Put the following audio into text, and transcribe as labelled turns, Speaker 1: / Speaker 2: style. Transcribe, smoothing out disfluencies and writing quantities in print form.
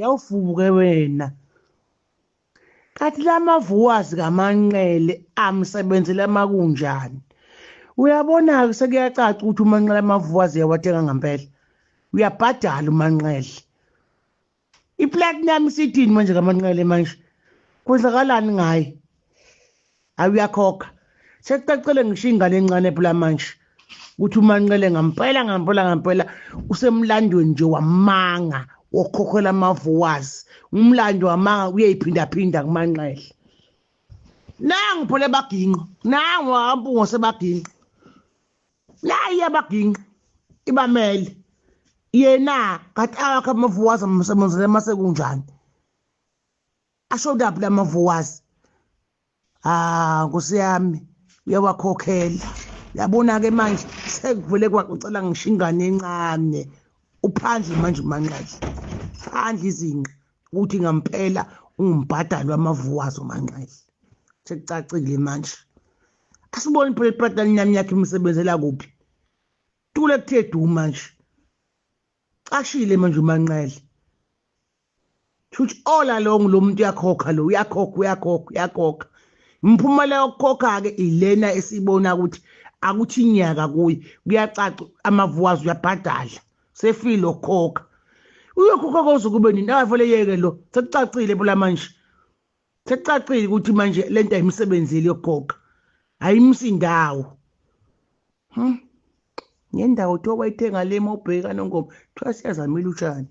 Speaker 1: yawuvuke wena. Kathi lamavuwazi kaManqele amsebenzela makunjani. Uyabona ke sekuyacaca ukuthi uManqele amavuwazi yawathenga ngempela. Uyabhadala uManqele. Iplatinum sithini manje kaManqele manje? Kwenzakalani ngaye? Awuyakhokha. Sekucacile ngisho ingane encane phela manje. Uthi uManqele ngampela usemlandweni nje wamanga wokhokhela amavuwazi. Umlando wamanga uyayiphinda kuManqele. Nangu phela baginqo, nangu ampungo sebaginqo. La iyabaginqo ibamele. Yena kathi akhe amavuwazi amsebenzele masekunjani. Ashoda phi lamavuwazi? Kusiyami uyawakhokhela. Yabona ke manje sekuvele kwacela ngishingane encane. Uphandle manje uManqele. Phandle izinqa ukuthi ngampela ungimbhadalo wamavuwazi uManqele. Sekucacile manje. Asiboni phela iplatinum yakhe imsebenzela kuphi. Tule kuthe du manje. Cashile manje uManqele. Futhi ola lo muntu uyakhokha lo uyakhokha. Imphumela yokukhokha ke ilena esibona ukuthi akuthi inyaka kuyi kuyacaca amavuwazi uyabhadala. Sefile ukukhokha. Uyokhokha kozukube nini avele yeke lo. Sekucacile phela manje. Sekucacile ukuthi manje lento ayimsebenzeli yokukhokha. Ayimsindawo. Ngendawo to wayithenga le mobheka nongoma. Kuthiwa siyazamile utshani.